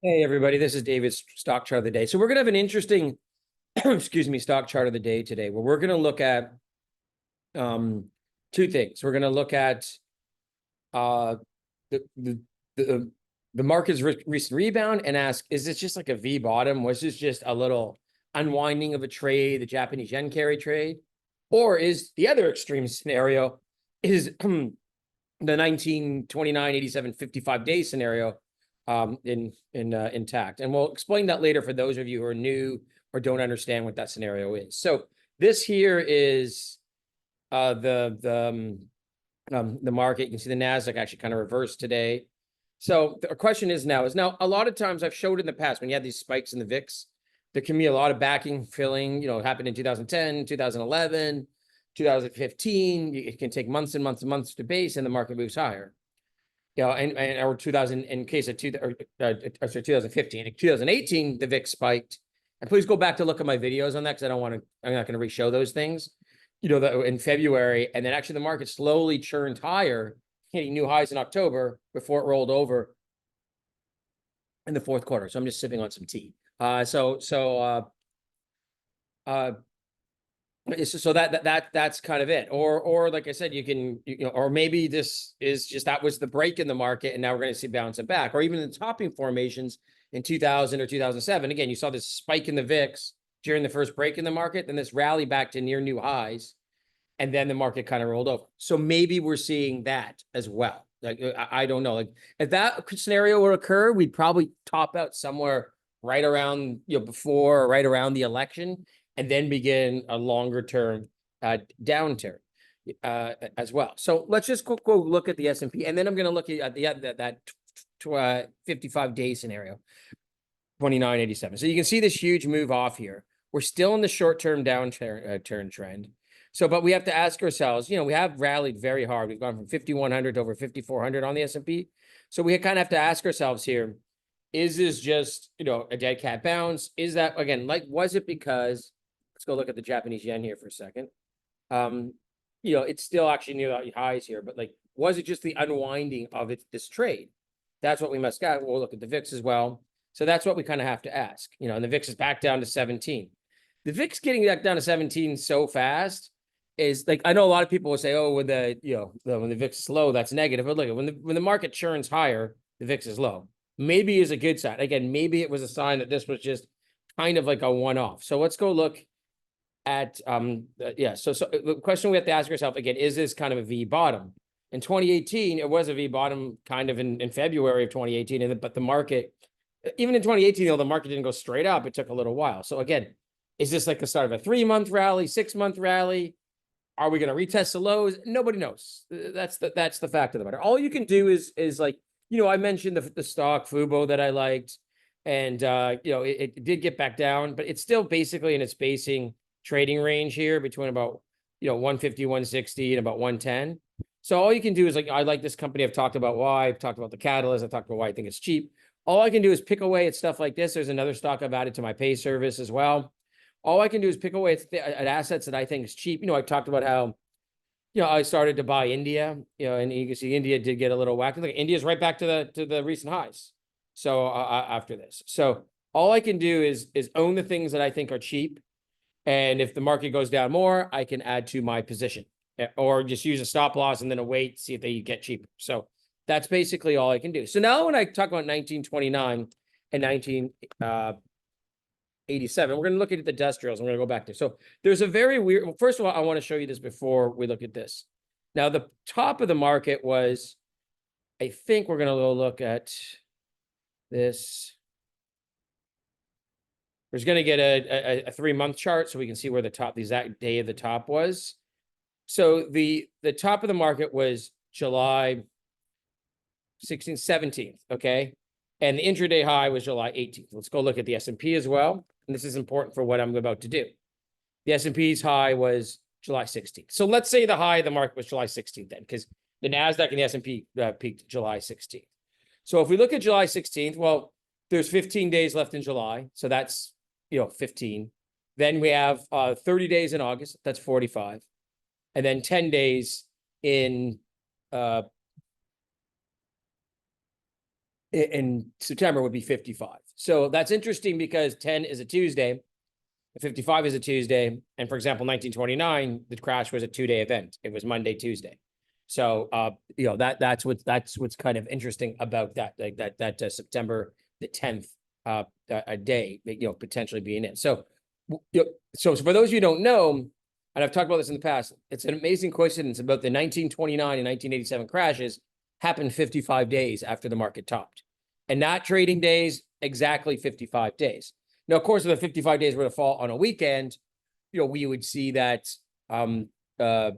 Hey, everybody, this is David's stock chart of the day. So we're going to have an interesting, excuse me, stock chart of the day today, where we're going to look at two things. We're going to look at uh, the, the, the, the market's recent rebound and ask, is this just like a V bottom? Was this just a little unwinding of a trade, the Japanese yen carry trade? Or is the other extreme scenario is the 1929, 87, 55-day scenario intact? And we'll explain that later for those of you who are new or don't understand what that scenario is. So this here is the market. You can see the Nasdaq actually kind of reversed today. So the question is now a lot of times I've showed in the past when you have these spikes in the VIX, there can be a lot of backing filling, happened in 2010, 2011, 2015. It can take months and months and months to base and the market moves higher. Or 2000 in case of 2015, in 2018, the VIX spiked. And please go back to look at my videos on that because I'm not going to re-show those things. In February, and then actually the market slowly churned higher, hitting new highs in October before it rolled over in the fourth quarter. So I'm just sipping on some tea. So that's kind of it. Or like I said, you can, or maybe this is just, that was the break in the market and now we're going to see bouncing back, or even the topping formations in 2000 or 2007. Again, you saw this spike in the VIX during the first break in the market, then this rally back to near new highs, and then the market kind of rolled over. So maybe we're seeing that as well. Like, I don't know. Like, if that scenario would occur, we'd probably top out somewhere right around, before or right around the election, and then begin a longer term downturn as well. So let's just go look at the S&P, and then I'm going to look at that 55-day scenario, 2987. So you can see this huge move off here. We're still in the short-term downturn trend. So, but we have to ask ourselves, we have rallied very hard. We've gone from 5,100 to over 5,400 on the S&P. So we kind of have to ask ourselves here, is this just, a dead cat bounce? Is that, again, was it because, let's go look at the Japanese yen here for a second. It's still actually near the highs here, but was it just the unwinding of this trade? That's what we must get. We'll look at the VIX as well. So that's what we kind of have to ask, and the VIX is back down to 17. The VIX getting back down to 17 so fast is I know a lot of people will say, oh, when the VIX is low, that's negative. But look, when the market churns higher, the VIX is low. Maybe is a good sign. Again, maybe it was a sign that this was just kind of like a one-off. So let's go look at So the question we have to ask ourselves again, is this kind of a V bottom? In 2018, it was a V bottom kind of in February of 2018, but the market, even in 2018, the market didn't go straight up. It took a little while. So again, is this like the start of a 3-month rally, 6-month rally? Are we going to retest the lows? Nobody knows. That's the fact of the matter. All you can do is I mentioned the stock Fubo that I liked, and it did get back down, but it's still basically in its basing trading range here between about 150, 160 and about 110. So all you can do is I like this company. I've talked about why. I've talked about the catalyst. I've talked about why I think it's cheap. All I can do is pick away at stuff like this. There's another stock I've added to my pay service as well. All I can do is pick away at assets that I think is cheap. I talked about how, I started to buy India, and you can see India did get a little whacked. Look, India's right back to the recent highs. So after this, so all I can do is own the things that I think are cheap. And if the market goes down more, I can add to my position or just use a stop loss and then a wait, see if they get cheaper. So that's basically all I can do. So now when I talk about 1929 and 1987, we're going to look at the industrials. I'm going to go back to. So there's a very weird, well, first of all, I want to show you this before we look at this. Now, the top of the market was, I think we're going to go look at this. We're going to get a 3-month chart so we can see where the exact day of the top was. So the top of the market was July 16th, 17th, okay? And the intraday high was July 18th. Let's go look at the S&P as well. And this is important for what I'm about to do. The S&P's high was July 16th. So let's say the high of the market was July 16th then, because the NASDAQ and the S&P peaked July 16th. So if we look at July 16th, well, there's 15 days left in July. So that's, 15. Then we have 30 days in August. That's 45. And then 10 days in in September would be 55. So that's interesting because 10 is a Tuesday, 55 is a Tuesday. And for example, 1929, the crash was a 2-day event. It was Monday, Tuesday. So, that's what's kind of interesting about that, like that September the 10th, a day, potentially being it. So, so for those of you who don't know, and I've talked about this in the past, it's an amazing coincidence about the 1929 and 1987 crashes happened 55 days after the market topped, and not trading days, exactly 55 days. Now, of course, if the 55 days were to fall on a weekend, we would see that a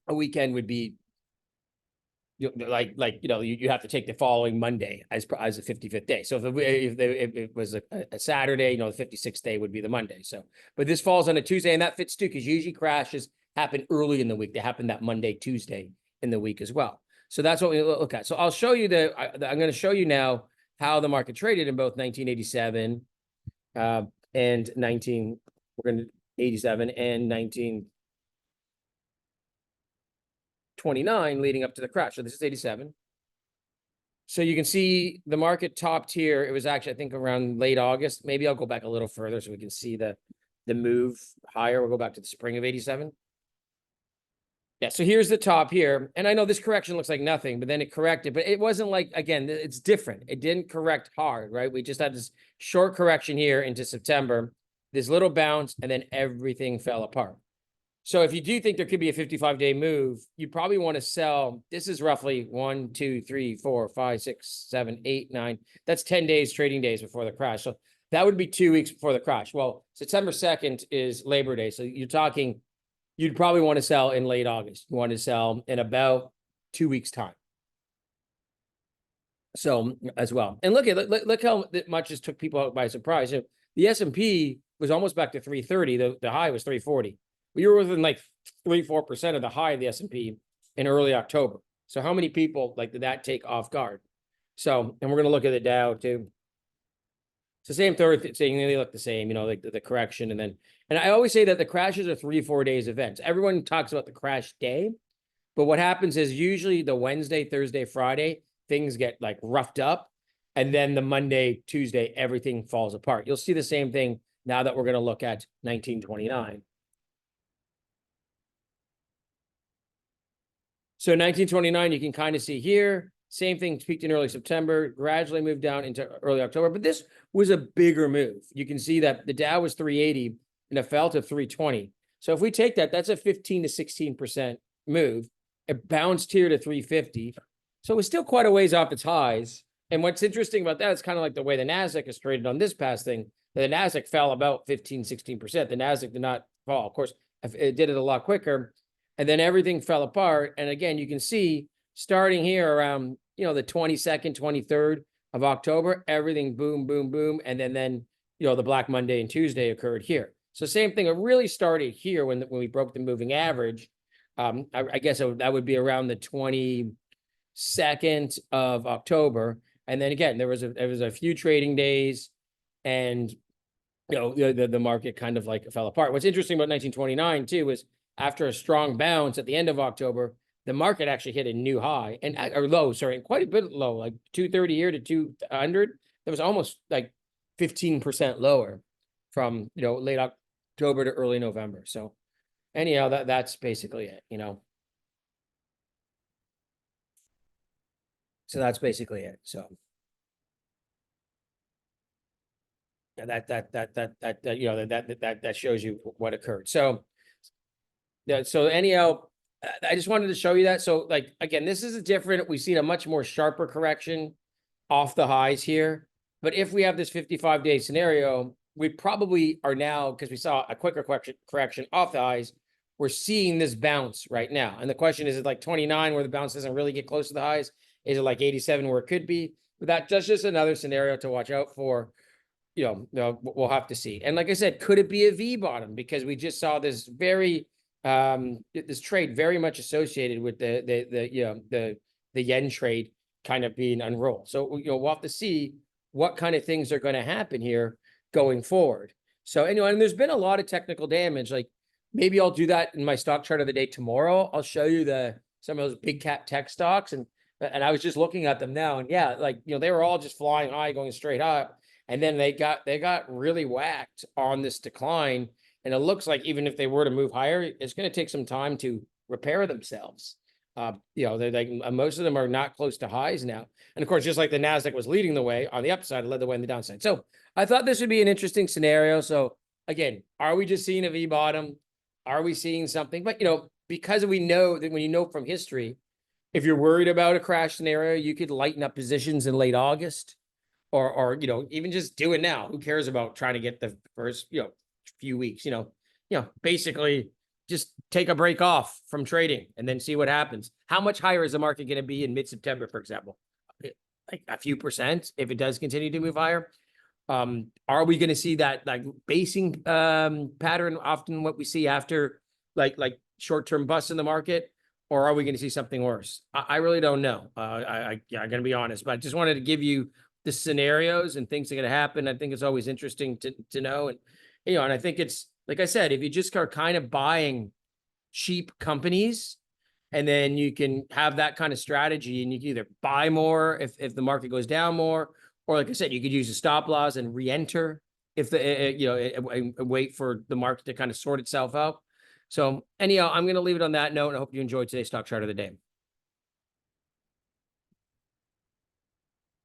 weekend would be you have to take the following Monday as the 55th day. So if it was a Saturday, the 56th day would be the Monday. So, but this falls on a Tuesday, and that fits too, because usually crashes happen early in the week. They happen that Monday, Tuesday in the week as well. So that's what we look at. So I'll show you I'm going to show you now how the market traded in both 1987 and 1987 and 1929 leading up to the crash. So this is 87. So you can see the market topped here. It was actually, I think, around late August. Maybe I'll go back a little further so we can see the move higher. We'll go back to the spring of 87. Yeah, so here's the top here. And I know this correction looks like nothing, but then it corrected. But it wasn't like, again, it's different. It didn't correct hard, right? We just had this short correction here into September, this little bounce, and then everything fell apart. So if you do think there could be a 55-day move, you probably want to sell. This is roughly 1, 2, 3, 4, 5, 6, 7, 8, 9. That's 10 days, trading days before the crash. So that would be 2 weeks before the crash. Well, September 2nd is Labor Day. So you're talking, you'd probably want to sell in late August. You want to sell in about 2 weeks' time. So as well. And look how much this took people out by surprise. The S&P was almost back to 330. The high was 340. We were within like 3-4% of the high of the S&P in early October. So how many people did that take off guard? So, and we're going to look at the Dow too. It's the same thing. They look the same, like the correction. And I always say that the crashes are 3-4 days events. Everyone talks about the crash day, but what happens is usually the Wednesday, Thursday, Friday, things get roughed up. And then the Monday, Tuesday, everything falls apart. You'll see the same thing now that we're going to look at 1929. So 1929, you can kind of see here, same thing, peaked in early September, gradually moved down into early October, but this was a bigger move. You can see that the Dow was 380 and it fell to 320. So if we take that, that's a 15 to 16% move. It bounced here to 350. So it was still quite a ways off its highs. And what's interesting about that is kind of like the way the NASDAQ is traded on this past thing. The NASDAQ fell about 15, 16%. The NASDAQ did not fall. Of course, it did it a lot quicker. And then everything fell apart. And again, you can see starting here around, the 22nd, 23rd of October, everything boom, boom, boom. And then, the Black Monday and Tuesday occurred here. So same thing, it really started here when we broke the moving average. I guess that would be around the 22nd of October. And then again, there was a few trading days and, the market kind of fell apart. What's interesting about 1929 too was, after a strong bounce at the end of October, the market actually hit a new high quite a bit low, like 230 here to 200. That was almost 15% lower from, late October to early November. So anyhow, that's basically it, So that's basically it. So that shows you what occurred. So yeah, so anyhow, I just wanted to show you that. So again, this is different. We've seen a much more sharper correction off the highs here. But if we have this 55-day scenario, we probably are now, because we saw a quicker correction off the highs, we're seeing this bounce right now. And the question is it 29 where the bounce doesn't really get close to the highs? Is it 87 where it could be? But that's just another scenario to watch out for. We'll have to see. And like I said, could it be a V bottom? Because we just saw this this trade very much associated with the yen trade kind of being unrolled. So we'll have to see what kind of things are going to happen here going forward. So anyway, and there's been a lot of technical damage. Maybe I'll do that in my stock chart of the day tomorrow. I'll show you some of those big cap tech stocks, and And I was just looking at them now, and yeah, like, they were all just flying high, going straight up. And then they got really whacked on this decline. And it looks like even if they were to move higher, it's going to take some time to repair themselves. They're like, most of them are not close to highs now. And of course, just like the NASDAQ was leading the way on the upside, it led the way on the downside. So I thought this would be an interesting scenario. So again, are we just seeing a V bottom? Are we seeing something? But, because we know that, when you know from history, if you're worried about a crash scenario, you could lighten up positions in late August, or even just do it now. Who cares about trying to get the first few weeks? Basically just take a break off from trading and then see what happens. How much higher is the market going to be in mid-September, for example? Like a few percent if it does continue to move higher. Are we going to see that like basing pattern, often what we see after like short-term busts in the market? Or are we going to see something worse? I really don't know. I'm going to be honest, but I just wanted to give you the scenarios and things that are going to happen. I think it's always interesting to know. And, and I think it's, like I said, if you just are kind of buying cheap companies, and then you can have that kind of strategy, and you can either buy more if the market goes down more, or like I said, you could use the stop loss and re-enter if and wait for the market to kind of sort itself out. So anyhow, I'm going to leave it on that note, and I hope you enjoyed today's stock chart of the day.